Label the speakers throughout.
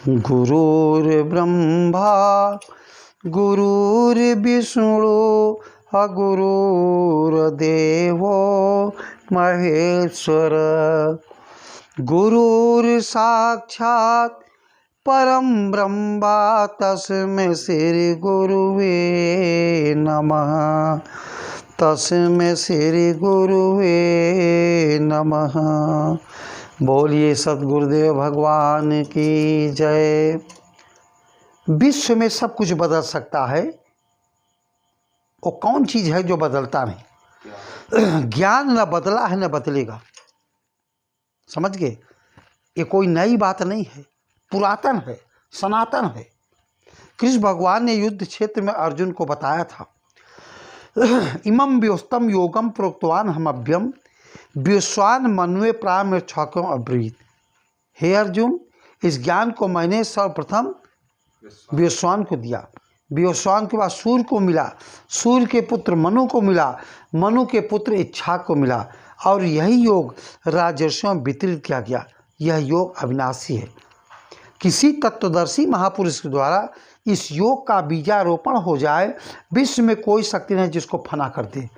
Speaker 1: गुरुर्ब्रह्मा गुरुर्विष्णु गुरुर्देवो महेश्वर गुरुर्साक्षात् परम ब्रह्म तस्मै श्री गुरुवे नमः। तस्मै श्री गुरुवे नमः। बोलिए सद्गुरुदेव भगवान की जय। विश्व में सब कुछ बदल सकता है, वो कौन चीज़ है जो बदलता नहीं? ज्ञान न बदला है न बदलेगा। समझ गए? ये कोई नई बात नहीं है, पुरातन है, सनातन है। कृष्ण भगवान ने युद्ध क्षेत्र में अर्जुन को बताया था, इमं व्योस्तम योगम प्रोक्तवान हमभ्यम व्योस्वान मनवे प्राण छौकम अब्रीत। हे अर्जुन, इस ज्ञान को मैंने सर्वप्रथम व्योस्वान को दिया, व्योस्वान के बाद सूर्य को मिला, सूर्य के पुत्र मनु को मिला, मनु के पुत्र इच्छा को मिला, और यही योग राजर्षियों में वितरित किया गया। यह योग अविनाशी है। किसी तत्वदर्शी महापुरुष के द्वारा इस योग का बीजारोपण हो जाए, विश्व में कोई शक्ति नहीं जिसको फना कर दे।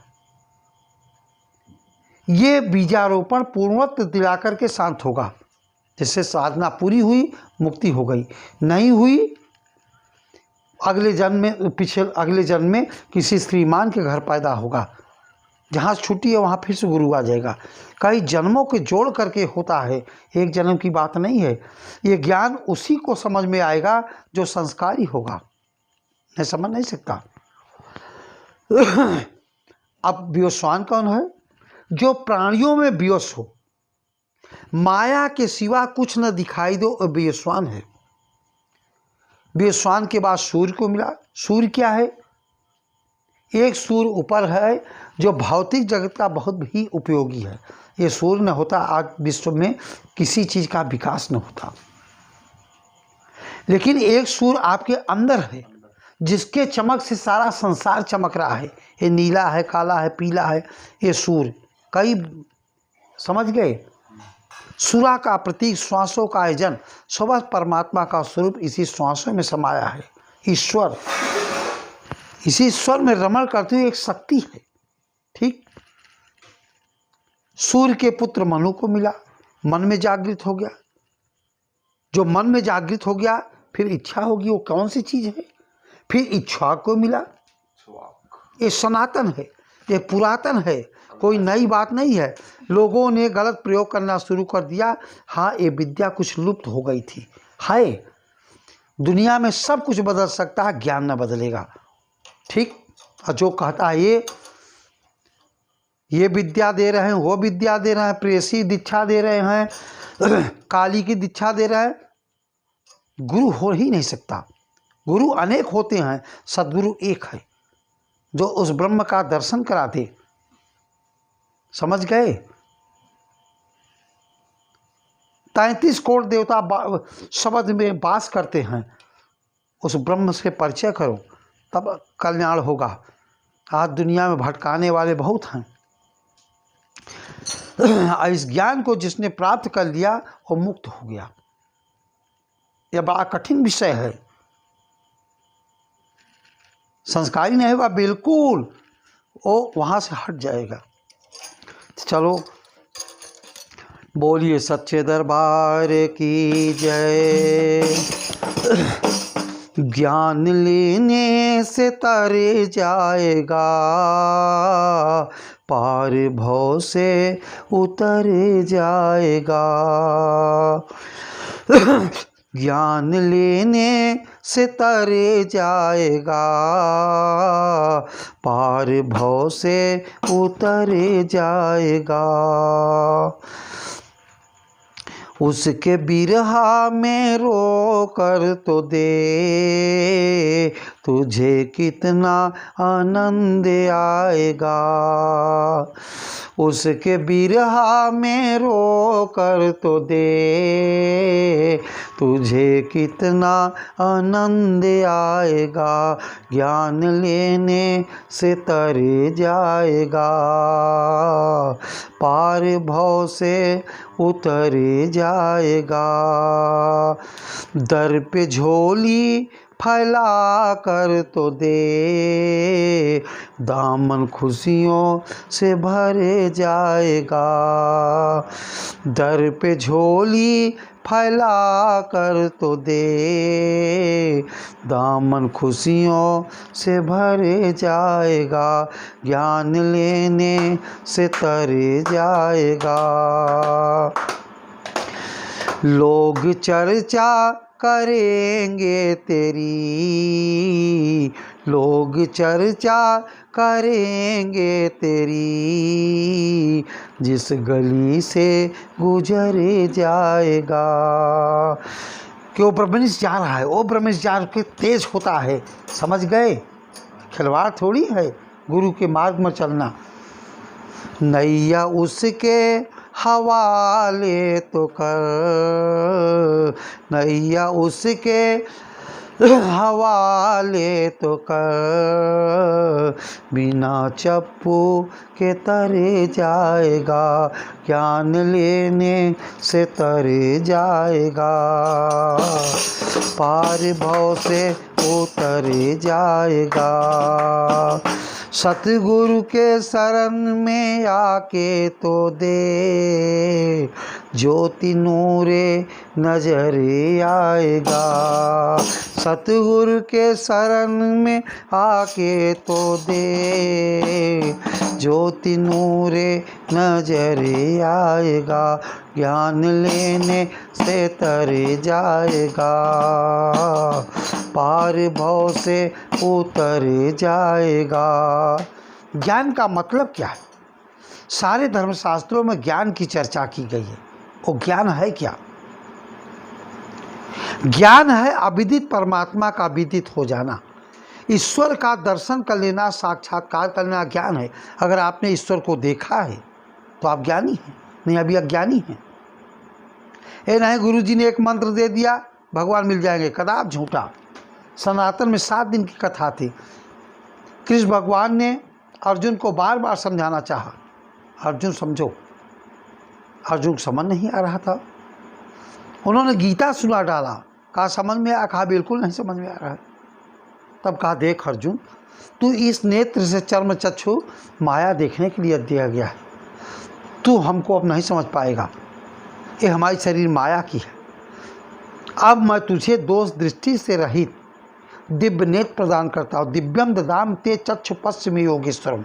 Speaker 1: ये बीजारोपण पूर्णत्व दिलाकर के शांत होगा। जिससे साधना पूरी हुई, मुक्ति हो गई, नहीं हुई अगले जन्म में, अगले जन्म में किसी श्रीमान के घर पैदा होगा। जहाँ छुट्टी है वहाँ फिर से गुरु आ जाएगा। कई जन्मों के जोड़ करके होता है, एक जन्म की बात नहीं है। ये ज्ञान उसी को समझ में आएगा जो संस्कारी होगा, मैं समझ नहीं सकता। अब व्योस्वान कौन है? जो प्राणियों में व्योस हो, माया के सिवा कुछ न दिखाई दो, व्योस्वान है। व्योस्वान के बाद सूर्य को मिला। सूर्य क्या है? एक सूर्य ऊपर है जो भौतिक जगत का बहुत भी उपयोगी है। ये सूर्य न होता आज विश्व में किसी चीज़ का विकास न होता। लेकिन एक सूर्य आपके अंदर है जिसके चमक से सारा संसार चमक रहा है। ये नीला है, काला है, पीला है, ये सूर्य। कई समझ गए? सुरा का प्रतीक, श्वासों का आयोजन, सब परमात्मा का स्वरूप इसी श्वासों में समाया है। ईश्वर, इसी ईश्वर में रमण करती हुई एक शक्ति है। ठीक, सूर्य के पुत्र मनु को मिला, मन में जागृत हो गया। जो मन में जागृत हो गया फिर इच्छा होगी। वो कौन सी चीज़ है? फिर इच्छा को मिला। ये सनातन है, ये पुरातन है, कोई नई बात नहीं है। लोगों ने गलत प्रयोग करना शुरू कर दिया। हाँ, ये विद्या कुछ लुप्त हो गई थी। हाय, दुनिया में सब कुछ बदल सकता है, ज्ञान न बदलेगा। ठीक, और जो कहता है ये विद्या दे रहे हैं, वो विद्या दे रहे हैं, प्रेसी दीक्षा दे रहे हैं, काली की दीक्षा दे रहे हैं, गुरु हो ही नहीं सकता। गुरु अनेक होते हैं, सद्गुरु एक है जो उस ब्रह्म का दर्शन करा दे। समझ गए? 33 करोड़ देवता शब्द में वास करते हैं। उस ब्रह्म से परिचय करो, तब कल्याण होगा। आज दुनिया में भटकाने वाले बहुत हैं। इस ज्ञान को जिसने प्राप्त कर लिया वो मुक्त हो गया। यह बड़ा कठिन विषय है। संस्कारी नहीं होगा बिल्कुल, वो वहाँ से हट जाएगा। चलो, बोलिए सच्चे दरबार की जय। ज्ञान लेने से तरे जाएगा, पार भव से उतर जाएगा। ज्ञान लेने से तरे जाएगा, पार भव से उतर जाएगा। उसके बिरहा में रो कर तो दे, तुझे कितना आनंद आएगा। उसके बिरहा में रो कर तो दे, तुझे कितना आनंद आएगा, ज्ञान लेने से तर जाएगा, पार भव से उतर जाएगा। दर पे झोली फैला कर तो दे, दामन खुशियों से भर जाएगा। दर पे झोली फैला कर तो दे, दामन खुशियों से भर जाएगा, ज्ञान लेने से तर जाएगा। लोग चर्चा करेंगे तेरी, लोग चर्चा करेंगे तेरी, जिस गली से गुजर जाएगा। क्यों ब्रह्मनिष्ठ जा रहा है, वो ब्रह्मनिष्ठ जा के तेज होता है, समझ गए? खिलवाड़ थोड़ी है गुरु के मार्ग में चलना। नैया उसके हवाले तो कर, नैया उसके हवाले तो कर, बिना चप्पू के तरे जाएगा, ज्ञान लेने से तरे जाएगा, पार भव से उतर जाएगा। सतगुरु के शरण में आके तो दे, ज्योति नूरे नजर आएगा। सतगुरु के शरण में आके तो दे, ज्योति नूरे नजर आएगा, ज्ञान लेने से तर जाएगा, पार भव से उतर जाएगा। ज्ञान का मतलब क्या है? सारे धर्मशास्त्रों में ज्ञान की चर्चा की गई है। वो ज्ञान है क्या? ज्ञान है अविदित परमात्मा का विदित हो जाना, ईश्वर का दर्शन कर लेना, साक्षात्कार कर लेना ज्ञान है। अगर आपने ईश्वर को देखा है तो आप ज्ञानी हैं, नहीं अभी अज्ञानी हैं। ये नहीं गुरु जी ने एक मंत्र दे दिया भगवान मिल जाएंगे, कदाप झूठा। सनातन में 7 दिन की कथा थी। कृष्ण भगवान ने अर्जुन को बार बार समझाना चाहा, अर्जुन समझो, अर्जुन को समझ नहीं आ रहा था। उन्होंने गीता सुना डाला, कहा समझ में आया, कहा बिल्कुल नहीं समझ में आ रहा है। तब कहा देख अर्जुन, तू इस नेत्र से चर्म चक्षु माया देखने के लिए दिया गया है, तू हमको अब नहीं समझ पाएगा, ये हमारी शरीर माया की है। अब मैं तुझे दोष दृष्टि से रहित दिव्य नेत्र प्रदान करता हूँ, दिव्यम ददाम ते चक्षु पश्चिम योगेश्वरम।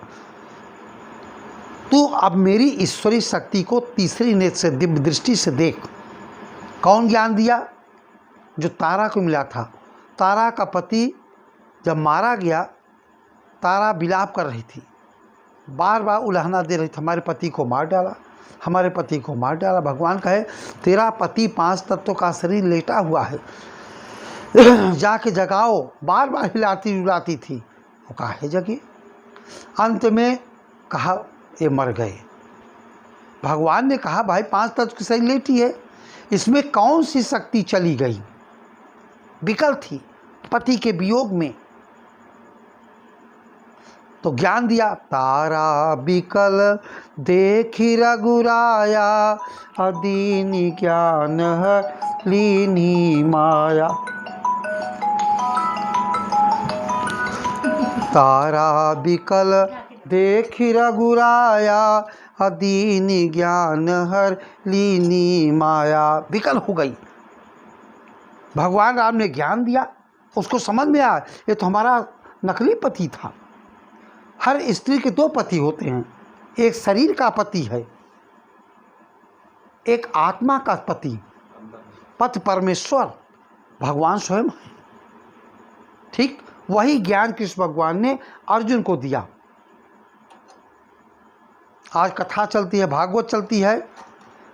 Speaker 1: तू अब मेरी ईश्वरी शक्ति को तीसरी नेत्र से दिव्य दृष्टि से देख। कौन ज्ञान दिया? जो तारा को मिला था। तारा का पति जब मारा गया, तारा विलाप कर रही थी, बार बार उलाहना दे रही थी, हमारे पति को मार डाला, हमारे पति को मार डाला। भगवान कहे तेरा पति 5 तत्वों का शरीर लेटा हुआ है, जाके जगाओ। बार बार हिलाती रुलाती थी, वो कहा है जगे। अंत में कहा ये मर गए। भगवान ने कहा भाई 5 तत्व की शरीर लेटी है, इसमें कौन सी शक्ति चली गई? विकल थी पति के वियोग में। तो ज्ञान दिया, तारा बिकल देखी रघुराया, अदीनी ज्ञान है लीनी माया। तारा बिकल देखी रघुराया, अदीनी ज्ञान हर लीनी माया। विकल हो गई। भगवान राम ने ज्ञान दिया, उसको समझ में आया ये तो हमारा नकली पति था। हर स्त्री के 2 पति होते हैं, एक शरीर का पति है, एक आत्मा का पति। पति परमेश्वर भगवान स्वयं है। ठीक वही ज्ञान कृष्ण भगवान ने अर्जुन को दिया। आज कथा चलती है, भागवत चलती है।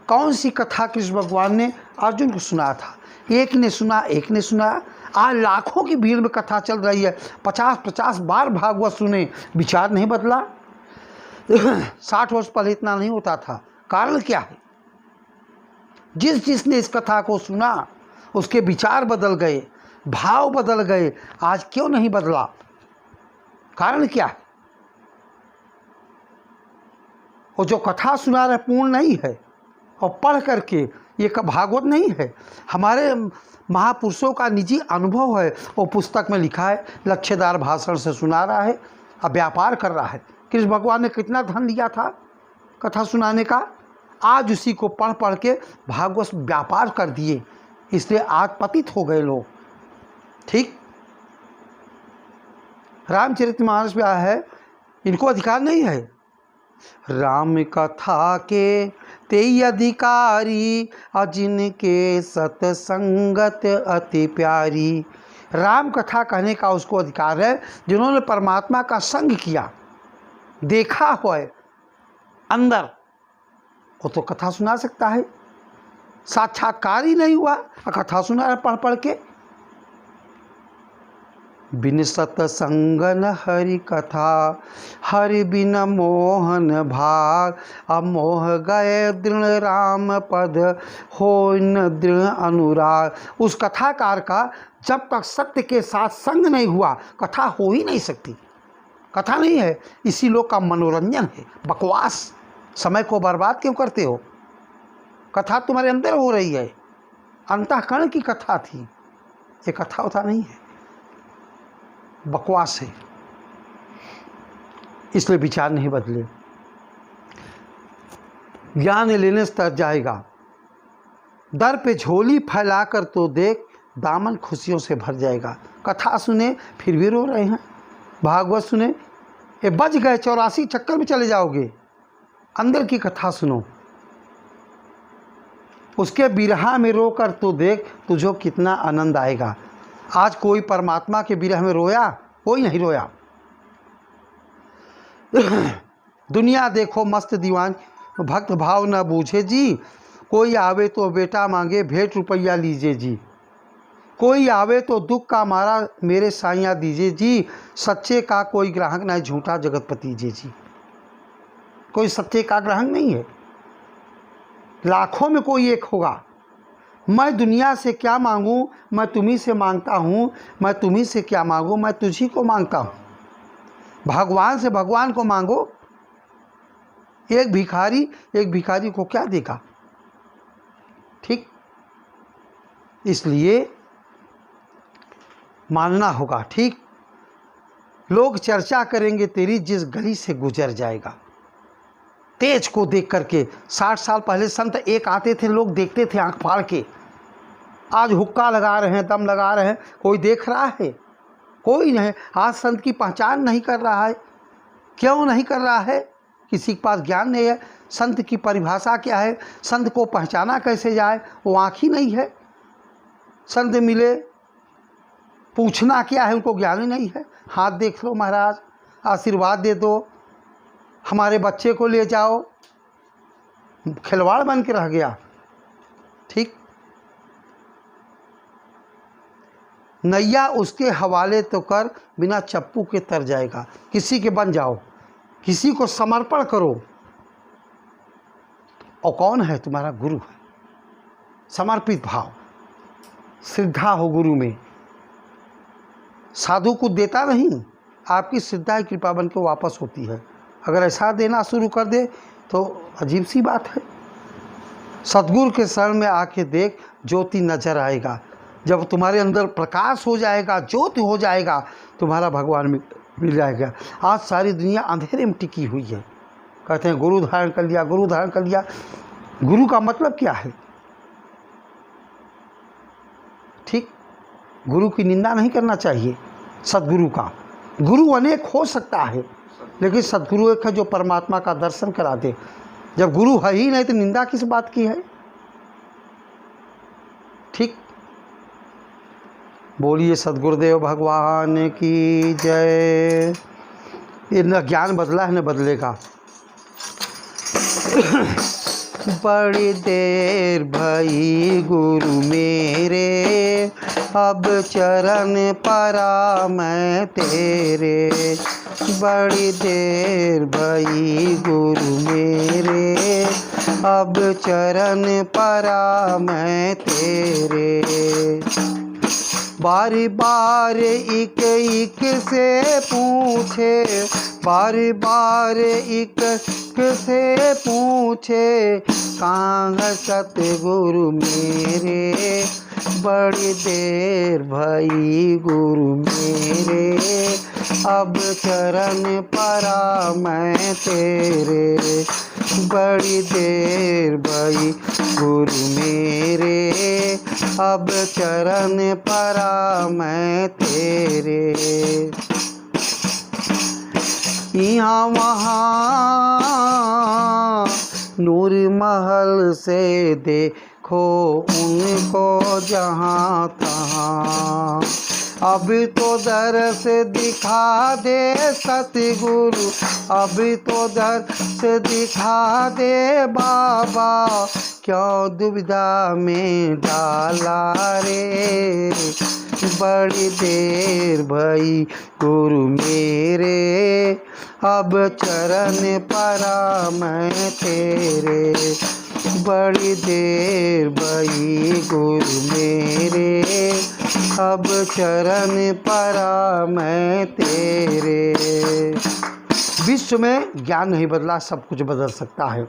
Speaker 1: कौन सी कथा कृष्ण भगवान ने अर्जुन को सुनाया था? एक ने सुना, एक ने सुना। आज लाखों की भीड़ में कथा चल रही है, 50-50 बार भागवत सुने, विचार नहीं बदला। 60 वर्ष पहले इतना नहीं होता था। कारण क्या है? जिसने इस कथा को सुना उसके विचार बदल गए, भाव बदल गए। आज क्यों नहीं बदला? कारण क्या है? वो जो कथा सुना रहे पूर्ण नहीं है, और पढ़ करके ये भागवत नहीं है, हमारे महापुरुषों का निजी अनुभव है। वो पुस्तक में लिखा है, लच्छेदार भाषण से सुना रहा है, अब व्यापार कर रहा है। कृष्ण भगवान ने कितना धन दिया था कथा सुनाने का, आज उसी को पढ़ पढ़ के भागवत व्यापार कर दिए, इसलिए आज पतित हो गए लोग। ठीक, रामचरितमानस में आया है, इनको अधिकार नहीं है। राम कथा के ते अधिकारी, जिनके सतसंगत अति प्यारी। राम कथा कहने का उसको अधिकार है जिन्होंने परमात्मा का संग किया, देखा हुआ है अंदर, वो तो कथा सुना सकता है। साक्षात्कार ही नहीं हुआ, कथा सुना है पढ़ पढ़ के। बिन सतसंगन हरि कथा, हरि बिन मोहन भाग। अमोह गए दृढ़ राम पद, हो न दृढ़ अनुराग। उस कथाकार का जब तक सत्य के साथ संग नहीं हुआ, कथा हो ही नहीं सकती। कथा नहीं है, इसी लोग का मनोरंजन है, बकवास। समय को बर्बाद क्यों करते हो? कथा तुम्हारे अंदर हो रही है, अंतःकरण की कथा थी, ये कथा उथा नहीं है, बकवास है। इसलिए विचार नहीं बदले। ज्ञान लेने से तर जाएगा। दर पे झोली फैलाकर तो देख, दामन खुशियों से भर जाएगा। कथा सुने फिर भी रो रहे हैं, भागवत सुने ये बज गए, 84 चक्कर में चले जाओगे। अंदर की कथा सुनो, उसके बिरहा में रो कर तो देख, तुझे कितना आनंद आएगा। आज कोई परमात्मा के विरह में रोया? कोई नहीं रोया। दुनिया देखो मस्त दीवान, भक्त भाव न बूझे जी। कोई आवे तो बेटा मांगे, भेंट रुपया लीजिए जी। कोई आवे तो दुख का मारा, मेरे साइया दीजिए जी। सच्चे का कोई ग्राहक नहीं, झूठा जगतपति जी। कोई सच्चे का ग्राहक नहीं है, लाखों में कोई एक होगा। मैं दुनिया से क्या मांगूं, मैं तुम्ही से मांगता हूँ। मैं तुम्ही से क्या मांगूं, मैं तुझी को मांगता हूँ। भगवान से भगवान को मांगो। एक भिखारी को क्या देगा? ठीक, इसलिए मानना होगा। ठीक, लोग चर्चा करेंगे तेरी, जिस गली से गुजर जाएगा। तेज को देख करके 60 साल पहले संत एक आते थे, लोग देखते थे आंख फाड़ के। आज हुक्का लगा रहे हैं, दम लगा रहे हैं, कोई देख रहा है? कोई नहीं। आज संत की पहचान नहीं कर रहा है। क्यों नहीं कर रहा है? किसी के पास ज्ञान नहीं है। संत की परिभाषा क्या है, संत को पहचाना कैसे जाए, वो आँख ही नहीं है। संत मिले, पूछना क्या है, उनको ज्ञान ही नहीं है। हाथ देख लो महाराज, आशीर्वाद दे दो, हमारे बच्चे को ले जाओ, खिलवाड़ बन के रह गया। ठीक, नैया उसके हवाले तो कर, बिना चप्पू के तर जाएगा। किसी के बन जाओ, किसी को समर्पण करो। और कौन है? तुम्हारा गुरु है। समर्पित भाव, श्रद्धा हो गुरु में। साधु को देता नहीं, आपकी श्रद्धा कृपा बन के वापस होती है। अगर ऐसा देना शुरू कर दे तो अजीब सी बात है। सतगुरु के शरण में आके देख, ज्योति नजर आएगा। जब तुम्हारे अंदर प्रकाश हो जाएगा, ज्योति हो जाएगा, तुम्हारा भगवान मिल जाएगा। आज सारी दुनिया अंधेरे में टिकी हुई है। कहते हैं गुरु धारण कर लिया, गुरु धारण कर लिया। गुरु का मतलब क्या है? ठीक, गुरु की निंदा नहीं करना चाहिए। सद्गुरु का, गुरु अनेक हो सकता है, लेकिन सद्गुरु एक है जो परमात्मा का दर्शन करा दे। जब गुरु है ही नहीं तो निंदा किस बात की है? ठीक, बोलिए सद्गुरुदेव भगवान की जय। ये न ज्ञान बदला है न बदलेगा। बड़ी देर भई गुरु मेरे, अब चरण परा मैं तेरे, बड़ी देर भई गुरु मेरे, अब चरण परा मैं तेरे। बारी बार एक एक से पूछे, बारी बार एक से पूछे, कहाँ है सतगुरु मेरे, बड़ी देर भई गुरु मेरे, अब चरण परा मैं तेरे, बड़ी देर भई गुरु मेरे, अब चरण परा मैं तेरे। यहाँ वहाँ नूर महल से देखो उनको जहाँ तहाँ, अभी तो दर्श दिखा दे सतगुरु, अभी तो दर्श दिखा दे बाबा, क्यों दुविधा में डाला रे, बड़ी देर भई गुरु मेरे, अब चरण परा मैं तेरे, बड़ी देर भई गुरु मेरे, अब चरण परा मैं तेरे। विश्व में ज्ञान नहीं बदला, सब कुछ बदल सकता है।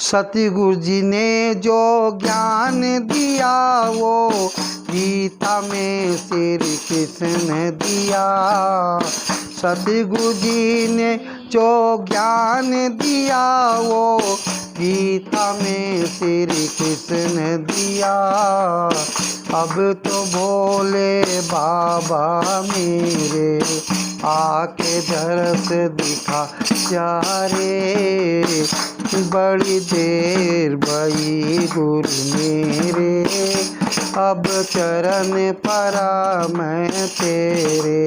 Speaker 1: सतगुरु जी ने जो ज्ञान दिया वो गीता में श्री कृष्ण ने दिया, सतगुरु जी ने जो ज्ञान दिया वो गीता में श्री कृष्ण ने दिया, अब तो भोले बाबा मेरे, आके दर्श दिखा जा रे, बड़ी देर भई गुरु मेरे, अब चरण परा मैं तेरे।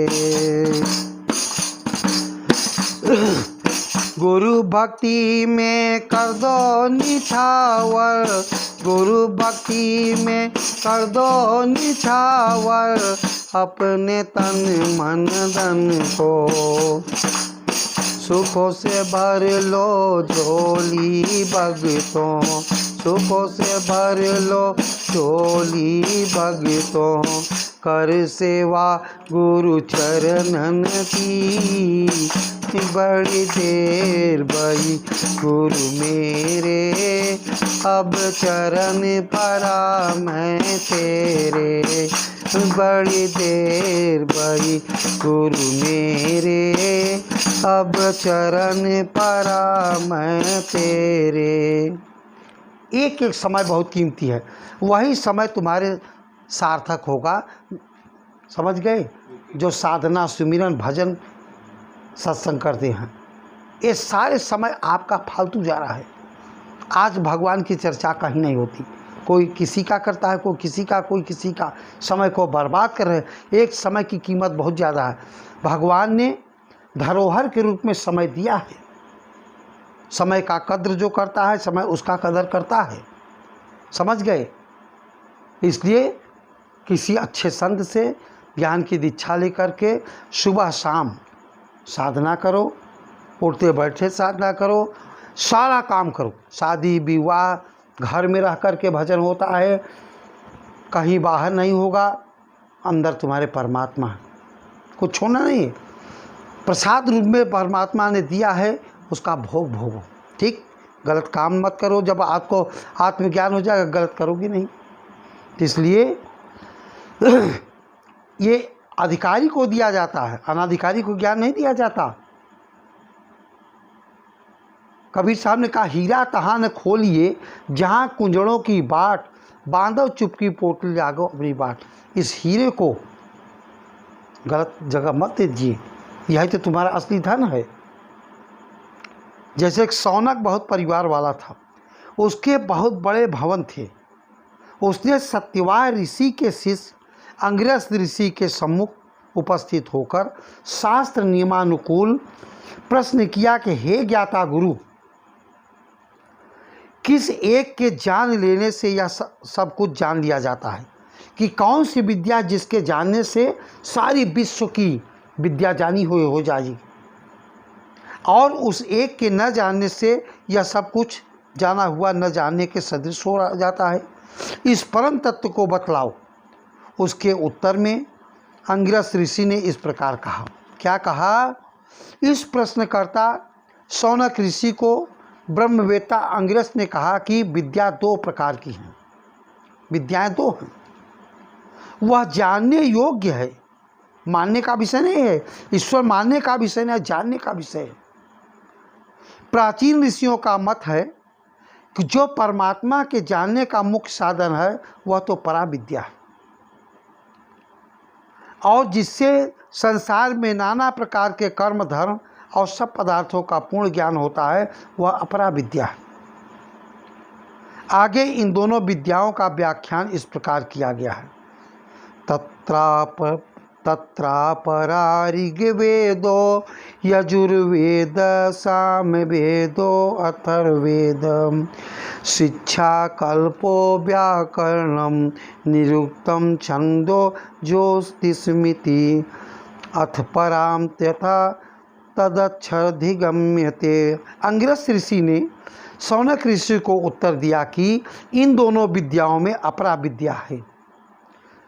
Speaker 1: गुरु भक्ति में कर दो निछावर, गुरु भक्ति में कर दो निछावर, अपने तन मन धन को, सुखों से भर लो झोली भगतों, सुखों से भर लो झोली भगतों, कर सेवा गुरु चरणन की, बड़ी देर भई गुरु मेरे, अब चरण परा मैं तेरे, बड़ी देर भई गुरु मेरे, अब चरण परा मैं तेरे। एक एक समय बहुत कीमती है, वही समय तुम्हारे सार्थक होगा, समझ गए। जो साधना सुमिरन भजन सत्संग करते हैं, ये सारे समय आपका फालतू जा रहा है। आज भगवान की चर्चा कहीं नहीं होती, कोई किसी का करता है, कोई किसी का, कोई किसी का, समय को बर्बाद कर रहे हैं। एक समय की कीमत बहुत ज़्यादा है, भगवान ने धरोहर के रूप में समय दिया है। समय का कद्र जो करता है, समय उसका कदर करता है, समझ गए। इसलिए किसी अच्छे संत से ज्ञान की दीक्षा लेकर के सुबह शाम साधना करो, उठते बैठे साधना करो, सारा काम करो। शादी विवाह घर में रह कर के भजन होता है, कहीं बाहर नहीं होगा, अंदर तुम्हारे परमात्मा है, कुछ होना नहीं है। प्रसाद रूप में परमात्मा ने दिया है, उसका भोग भोगो, ठीक। गलत काम मत करो, जब आपको आत्मज्ञान हो जाएगा गलत करोगे नहीं। इसलिए ये अधिकारी को दिया जाता है, अनाधिकारी को ज्ञान नहीं दिया जाता। कबीर साहब ने कहा, हीरा तहाँ न खोलिए जहाँ कुंजड़ों की बाट, बांधो चुपकी पोटल जागो अपनी बाट। इस हीरे को गलत जगह मत दीजिए, यही तो तुम्हारा असली धन है। जैसे एक सौनक बहुत परिवार वाला था, उसके बहुत बड़े भवन थे। उसने सत्यवाय ऋषि के शिष्य अंगिरस ऋषि के सम्मुख उपस्थित होकर शास्त्र नियमानुकूल प्रश्न किया कि हे ज्ञाता गुरु, किस एक के जान लेने से यह सब कुछ जान लिया जाता है। कि कौन सी विद्या जिसके जानने से सारी विश्व की विद्या जानी हो जाएगी, और उस एक के न जानने से यह सब कुछ जाना हुआ न जानने के सदृश हो जाता है। इस परम तत्व को बतलाओ। उसके उत्तर में अंगिरस ऋषि ने इस प्रकार कहा। क्या कहा? इस प्रश्नकर्ता शौनक ऋषि को ब्रह्मवेत्ता अंगिरस ने कहा कि विद्या दो प्रकार की हैं, विद्याएं दो हैं। वह जानने योग्य है, मानने का विषय नहीं है। ईश्वर मानने का विषय नहीं, जानने का विषय है। प्राचीन ऋषियों का मत है कि जो परमात्मा के जानने का मुख्य साधन है वह तो पराविद्या है, और जिससे संसार में नाना प्रकार के कर्म धर्म और सब पदार्थों का पूर्ण ज्ञान होता है वह अपराविद्या है। आगे इन दोनों विद्याओं का व्याख्यान इस प्रकार किया गया है। तत्रापरा ऋग्वेदो यजुर्वेद सामवेदो अथर्ववेद शिक्षा कल्पो व्याकरणम निरुक्तम छंदो ज्योतिषमिति अथ पराम तथा तदक्षधिगम्यते। अंगिरस ऋषि ने शौनक ऋषि को उत्तर दिया कि इन दोनों विद्याओं में अपरा विद्या है।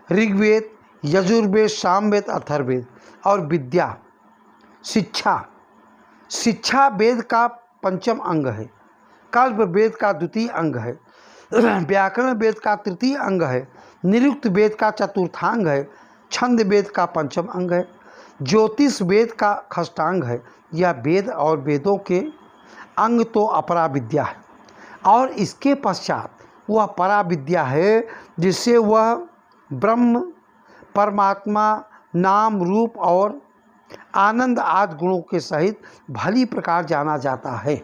Speaker 1: ऋग्वेद, यजुर्वेद, सामवेद, अथर्ववेद। और विद्या शिक्षा वेद का पंचम अंग है, कल्प वेद का द्वितीय अंग है, व्याकरण वेद का तृतीय अंग है, निरुक्त वेद का चतुर्थांग है, छंद वेद का पंचम अंग है, ज्योतिष वेद का षष्ठांग है। यह वेद और वेदों के अंग तो अपरा विद्या है, और इसके पश्चात वह पराविद्या है जिससे वह ब्रह्म, परमात्मा, नाम, रूप और आनंद आदि गुणों के सहित भली प्रकार जाना जाता है,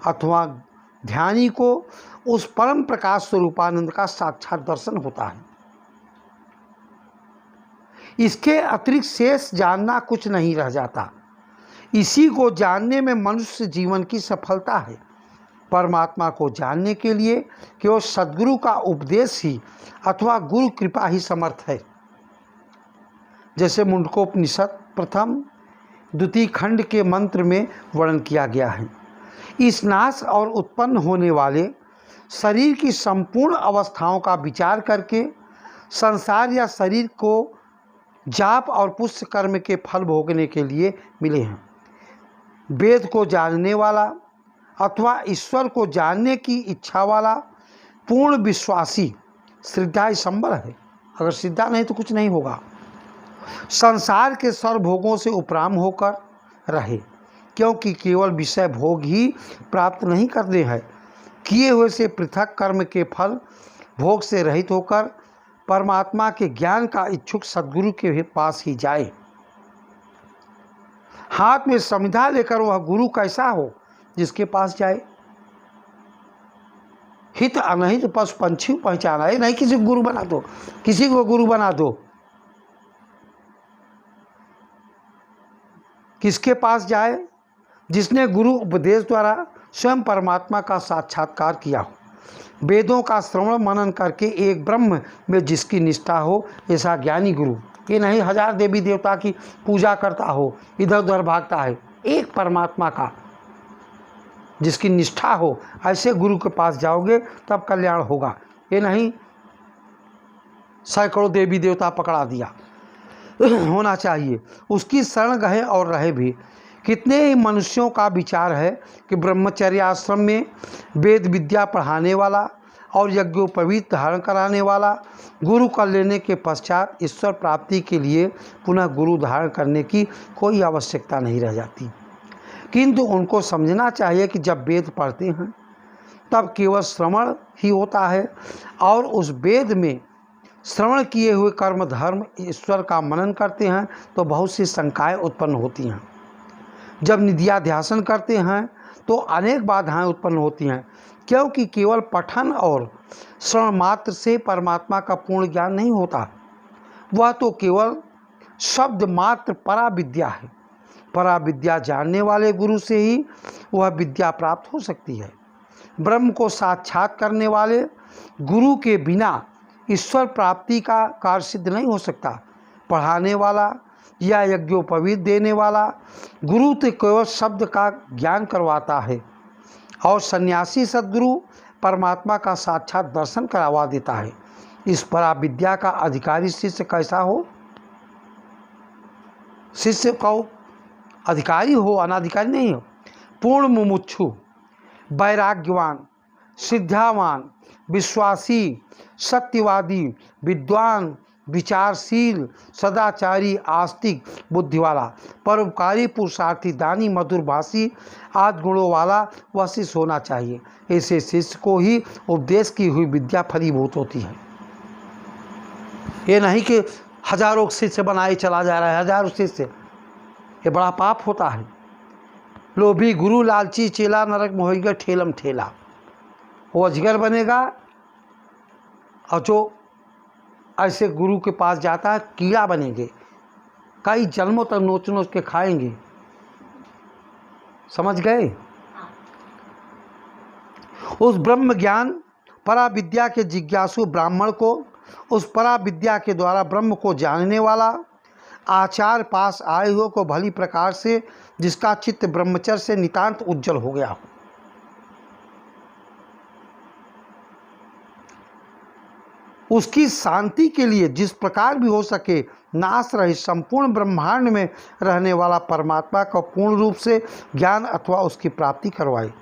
Speaker 1: अथवा ध्यानी को उस परम प्रकाश स्वरूपानंद का साक्षात दर्शन होता है। इसके अतिरिक्त शेष जानना कुछ नहीं रह जाता। इसी को जानने में मनुष्य जीवन की सफलता है। परमात्मा को जानने के लिए केवल सद्गुरु का उपदेश ही अथवा गुरु कृपा ही समर्थ है। जैसे मुंडकोपनिषद प्रथम द्वितीय खंड के मंत्र में वर्णन किया गया है। इस नाश और उत्पन्न होने वाले शरीर की संपूर्ण अवस्थाओं का विचार करके संसार या शरीर को जाप और पुष्य कर्म के फल भोगने के लिए मिले हैं। वेद को जानने वाला अथवा ईश्वर को जानने की इच्छा वाला पूर्ण विश्वासी श्रद्धा संबल है। अगर श्रद्धा नहीं तो कुछ नहीं होगा। संसार के सर्वभोगों से उपराम होकर रहे, क्योंकि केवल विषय भोग ही प्राप्त नहीं करने हैं। किए हुए से पृथक कर्म के फल भोग से रहित होकर परमात्मा के ज्ञान का इच्छुक सद्गुरु के पास ही जाए। हाथ में समिधा लेकर वह गुरु कैसा हो जिसके पास जाए। हित अनहित पशु पंछी पहचाना है, नहीं किसी को गुरु बना दो, किसी को गुरु बना दो। किसके पास जाए? जिसने गुरु उपदेश द्वारा स्वयं परमात्मा का साक्षात्कार किया हो, वेदों का श्रवण मनन करके एक ब्रह्म में जिसकी निष्ठा हो, ऐसा ज्ञानी गुरु। ये नहीं हजार देवी देवता की पूजा करता हो, इधर उधर भागता है। एक परमात्मा का जिसकी निष्ठा हो, ऐसे गुरु के पास जाओगे तब कल्याण होगा। ये नहीं सैकड़ों देवी देवता पकड़ा दिया। होना चाहिए उसकी शरण गए और रहे भी। कितने ही मनुष्यों का विचार है कि ब्रह्मचर्य आश्रम में वेद विद्या पढ़ाने वाला और यज्ञोपवीत धारण कराने वाला गुरु कर लेने के पश्चात ईश्वर प्राप्ति के लिए पुनः गुरु धारण करने की कोई आवश्यकता नहीं रह जाती। किंतु उनको समझना चाहिए कि जब वेद पढ़ते हैं तब केवल श्रवण ही होता है, और उस वेद में श्रवण किए हुए कर्म धर्म ईश्वर का मनन करते हैं तो बहुत सी शंकाएं उत्पन्न होती हैं। जब निध्याध्यासन करते हैं तो अनेक बाधाएं उत्पन्न होती हैं, क्योंकि केवल पठन और श्रवण मात्र से परमात्मा का पूर्ण ज्ञान नहीं होता। वह तो केवल शब्द मात्र पराविद्या है। पराविद्या जानने वाले गुरु से ही वह विद्या प्राप्त हो सकती है। ब्रह्म को साक्षात करने वाले गुरु के बिना ईश्वर प्राप्ति का कार्य सिद्ध नहीं हो सकता। पढ़ाने वाला या यज्ञोपवीत देने वाला गुरु तो केवल शब्द का ज्ञान करवाता है, और सन्यासी सद्गुरु परमात्मा का साक्षात दर्शन करवा देता है। इस परा विद्या का अधिकारी शिष्य कैसा हो? शिष्य को अधिकारी हो, अनाधिकारी नहीं हो। पूर्ण मुमुक्षु, वैराग्यवान, सिद्धावान, विश्वासी, सत्यवादी, विद्वान, विचारशील, सदाचारी, आस्तिक, बुद्धि वाला, परोपकारी, पुरुषार्थी, दानी, मधुरभाषी आदि गुणों वाला वह शिष्य होना चाहिए। ऐसे शिष्य को ही उपदेश की हुई विद्या फलीभूत होती है। ये नहीं कि हजारों शिष्य बनाए चला जा रहा है, हजारों शिष्य, ये बड़ा पाप होता है। लोभी गुरु लालची चेला नरक मोहिगा ठेलम ठेला, वो अजगर बनेगा। और जो ऐसे गुरु के पास जाता है कीड़ा बनेंगे, कई जन्मों तक नोच नोच के खाएंगे। समझ गए? उस ब्रह्म ज्ञान परा विद्या के जिज्ञासु ब्राह्मण को, उस परा विद्या के द्वारा ब्रह्म को जानने वाला आचार्य पास आए हुए को भली प्रकार से, जिसका चित्त ब्रह्मचर्य से नितांत उज्जवल हो गया हो, उसकी शांति के लिए जिस प्रकार भी हो सके नाश रहित संपूर्ण ब्रह्मांड में रहने वाला परमात्मा का पूर्ण रूप से ज्ञान अथवा उसकी प्राप्ति करवाए।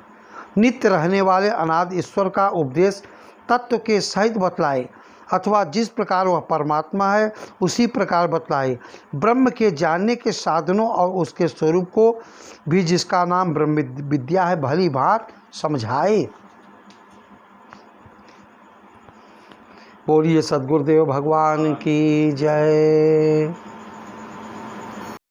Speaker 1: नित्य रहने वाले अनादि ईश्वर का उपदेश तत्व के सहित बतलाए, अथवा जिस प्रकार वह परमात्मा है उसी प्रकार बतलाए। ब्रह्म के जानने के साधनों और उसके स्वरूप को भी, जिसका नाम ब्रह्म विद्या है, भली भांति समझाए। बोलिए सद्गुरुदेव भगवान की जय।